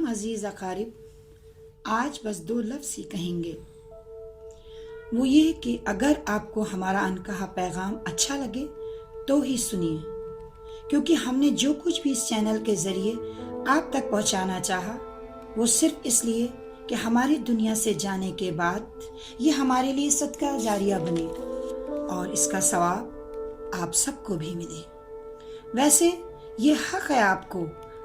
عزیز اقارب، آج بس 2 لفظ ہی کہیں گے، وہ یہ کہ اگر آپ کو ہمارا انکہا پیغام اچھا لگے تو ہی سنیے، کیونکہ ہم نے جو کچھ بھی اس چینل کے ذریعے آپ تک پہنچانا چاہا وہ صرف اس لیے کہ ہماری دنیا سے جانے کے بعد یہ ہمارے لیے صدقہ جاریہ بنے اور اس کا ثواب آپ سب کو بھی ملے۔ ویسے یہ حق ہے آپ کو،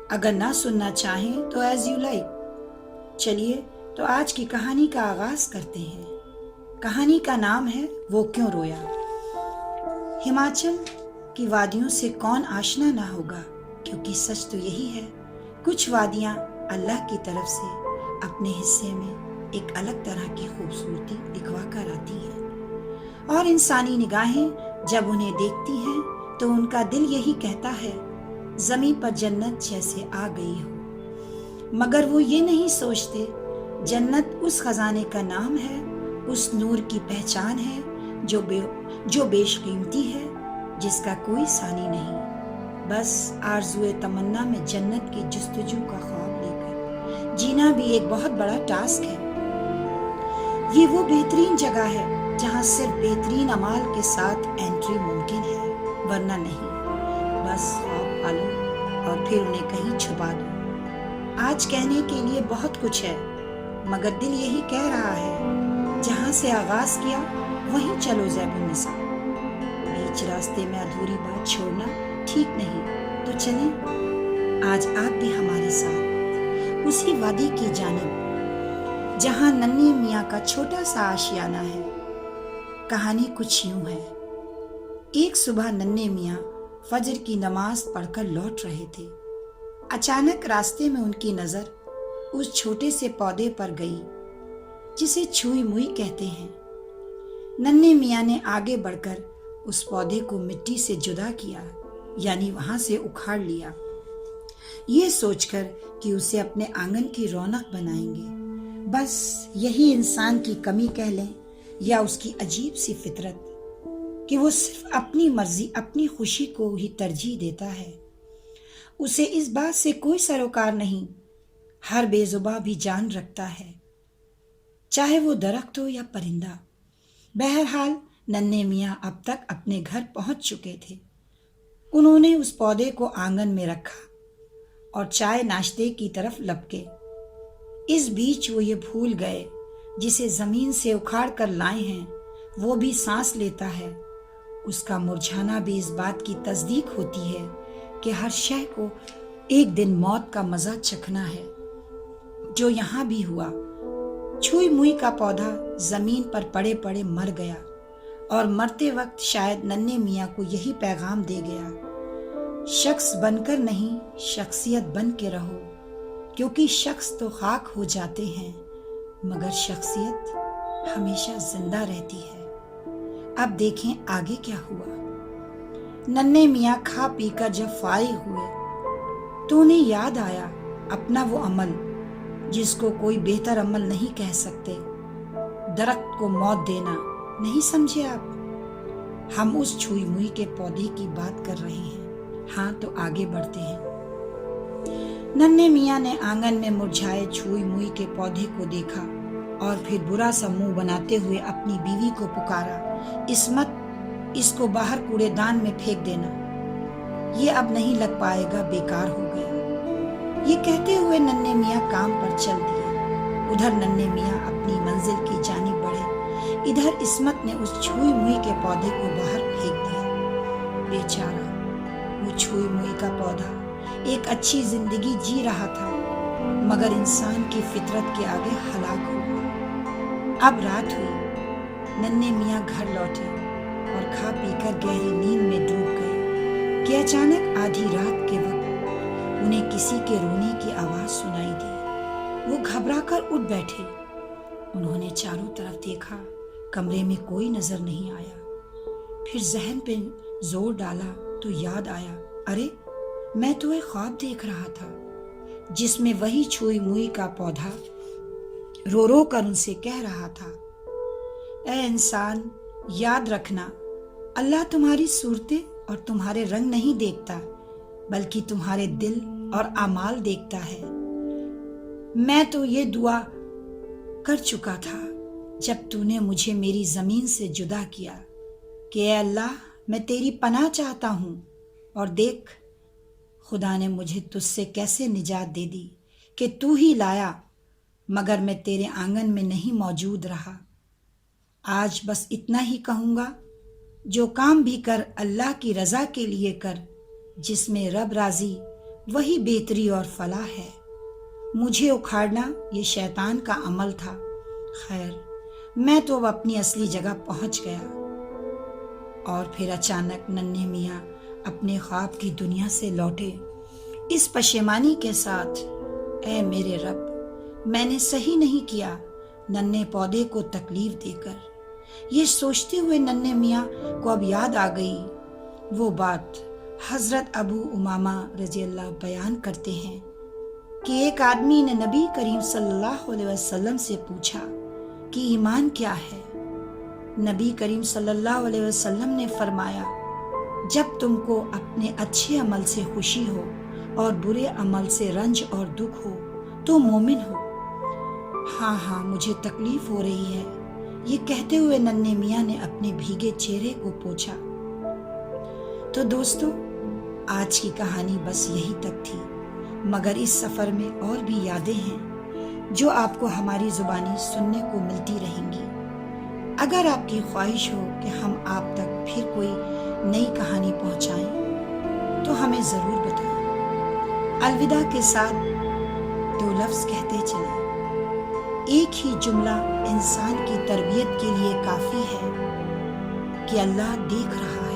اگر نہ سننا چاہیں تو ایز یو لائک۔ چلیے تو آج کی کہانی کا آغاز کرتے ہیں۔ کہانی کا نام ہے وہ کیوں رویا۔ ہماچل کی وادیوں سے کون آشنا نہ ہوگا، کیونکہ سچ تو یہی ہے، کچھ وادیاں اللہ کی طرف سے اپنے حصے میں ایک الگ طرح کی خوبصورتی دکھوا کر آتی ہیں، اور انسانی نگاہیں جب انہیں دیکھتی ہیں تو ان کا دل یہی کہتا ہے زمین پر جنت جیسے آ گئی ہو، مگر وہ یہ نہیں سوچتے جنت اس خزانے کا نام ہے، اس نور کی پہچان ہے جو بیش قیمتی ہے، جس کا کوئی ثانی نہیں۔ بس آرزوئے تمنا میں جنت کی جستجو کا خواب لے کر جینا بھی ایک بہت بڑا ٹاسک ہے۔ یہ وہ بہترین جگہ ہے جہاں صرف بہترین اعمال کے ساتھ انٹری ممکن ہے، ورنہ نہیں۔ بس خواب پالو اور پھر انہیں کہیں چھپا دو۔ آج کہنے کے لیے بہت کچھ ہے، مگر دل یہی کہہ رہا ہے جہاں سے آغاز کیا وہیں چلو زیب النساء۔ بیچ راستے میں ادھوری بات چھوڑنا ٹھیک نہیں، تو چلیں آج آپ بھی ہمارے ساتھ اسی وادی کی جانب جہاں ننھے میاں کا چھوٹا سا آشیانہ ہے۔ کہانی کچھ یوں ہے۔ ایک صبح ننھے میاں فجر کی نماز پڑھ کر لوٹ رہے تھے۔ اچانک راستے میں ان کی نظر اس چھوٹے سے پودے پر گئی جسے چھوئی موئی کہتے ہیں۔ ننھے میاں نے آگے بڑھ کر اس پودے کو مٹی سے جدا کیا، یعنی وہاں سے اکھاڑ لیا، یہ سوچ کر کہ اسے اپنے آنگن کی رونق بنائیں گے۔ بس یہی انسان کی کمی کہہ لیں یا اس کی عجیب سی فطرت کہ وہ صرف اپنی مرضی، اپنی خوشی کو ہی ترجیح دیتا ہے۔ اسے اس بات سے کوئی سروکار نہیں، ہر بے زباں بھی جان رکھتا ہے، چاہے وہ درخت ہو یا پرندہ۔ بہرحال ننھے میاں اب تک اپنے گھر پہنچ چکے تھے۔ انہوں نے اس پودے کو آنگن میں رکھا اور چائے ناشتے کی طرف لپکے۔ اس بیچ وہ یہ بھول گئے جسے زمین سے اکھاڑ کر لائے ہیں وہ بھی سانس لیتا ہے۔ اس کا مرجھانا بھی اس بات کی تصدیق ہوتی ہے کہ ہر شے کو ایک دن موت کا مزہ چکھنا ہے، جو یہاں بھی ہوا۔ چھوئی موئی کا پودا زمین پر پڑے پڑے مر گیا، اور مرتے وقت شاید ننھے میاں کو یہی پیغام دے گیا، شخص بن کر نہیں، شخصیت بن کے رہو، کیونکہ شخص تو خاک ہو جاتے ہیں مگر شخصیت ہمیشہ زندہ رہتی ہے۔ اب دیکھیں آگے کیا ہوا۔ ننھے میاں کھا پی کر جب فارغ ہوئے تو انہیں یاد آیا اپنا وہ عمل جس کو کوئی بہتر عمل نہیں کہہ سکتے، درخت کو موت دینا۔ نہیں سمجھے آپ؟ ہم اس چھوئی موئی کے پودے کی بات کر رہے ہیں۔ ہاں تو آگے بڑھتے ہیں۔ ننھے میاں نے آنگن میں مرجھائے چھوئی موئی کے پودے کو دیکھا اور پھر برا سا منہ بناتے ہوئے اپنی بیوی کو پکارا، عصمت، اس کو باہر کوڑے دان میں پھینک دینا، یہ اب نہیں لگ پائے گا، بیکار ہو گیا۔ یہ کہتے ہوئے ننھے میاں کام پر چل دیے۔ ادھر ننھے میاں اپنی منزل کی جانب بڑھے، ادھر عصمت نے اس چھوئی موئی کے پودے کو باہر پھینک دیا۔ بیچارہ وہ چھوئی موئی کا پودا ایک اچھی زندگی جی رہا تھا، مگر انسان کی فطرت کے آگے ہلاک ہو گیا۔ اب رات ہوئی، ننھے میاں گھر لوٹے اور کھا پی کر گہری نیند میں ڈوب گئے کہ اچانک آدھی رات کے وقت انہیں کسی کے رونے کی آواز سنائی دی۔ وہ گھبرا کر اٹھ بیٹھے۔ انہوں نے چاروں طرف دیکھا، کمرے میں کوئی نظر نہیں آیا۔ پھر ذہن پہ زور ڈالا تو یاد آیا، ارے میں تو ایک خواب دیکھ رہا تھا جس میں وہی چھوئی موئی کا پودا رو رو کر ان سے کہہ رہا تھا، اے انسان، یاد رکھنا، اللہ تمہاری صورتیں اور تمہارے رنگ نہیں دیکھتا، بلکہ تمہارے دل اور اعمال دیکھتا ہے۔ میں تو یہ دعا کر چکا تھا جب تو نے مجھے میری زمین سے جدا کیا کہ اے اللہ میں تیری پناہ چاہتا ہوں، اور دیکھ خدا نے مجھے تجھ سے کیسے نجات دے دی کہ تو ہی لایا، مگر میں تیرے آنگن میں نہیں موجود رہا۔ آج بس اتنا ہی کہوں گا، جو کام بھی کر اللہ کی رضا کے لیے کر، جس میں رب راضی وہی بہتری اور فلاح ہے۔ مجھے اکھاڑنا یہ شیطان کا عمل تھا۔ خیر، میں تو اب اپنی اصلی جگہ پہنچ گیا۔ اور پھر اچانک ننھے میاں اپنے خواب کی دنیا سے لوٹے، اس پشیمانی کے ساتھ، اے میرے رب، میں نے صحیح نہیں کیا ننھے پودے کو تکلیف دے کر۔ یہ سوچتے ہوئے ننھے میاں کو اب یاد آ گئی وہ بات حضرت ابو امامہ رضی اللہ بیان کرتے ہیں کہ ایک آدمی نے نبی کریم صلی اللہ علیہ وسلم سے پوچھا کہ ایمان کیا ہے؟ نبی کریم صلی اللہ علیہ وسلم نے فرمایا، جب تم کو اپنے اچھے عمل سے خوشی ہو اور برے عمل سے رنج اور دکھ ہو تو مومن ہو۔ ہاں مجھے تکلیف ہو رہی ہے، یہ کہتے ہوئے ننھے میاں نے اپنے بھیگے چہرے کو پوچھا۔ تو دوستو، آج کی کہانی بس یہی تک تھی، مگر اس سفر میں اور بھی یادیں ہیں جو آپ کو ہماری زبانی سننے کو ملتی رہیں گی۔ اگر آپ کی خواہش ہو کہ ہم آپ تک پھر کوئی نئی کہانی پہنچائیں تو ہمیں ضرور بتائیں۔ الوداع کے ساتھ دو لفظ کہتے چلیں، ایک ہی جملہ انسان کی تربیت کے لیے کافی ہے کہ اللہ دیکھ رہا ہے۔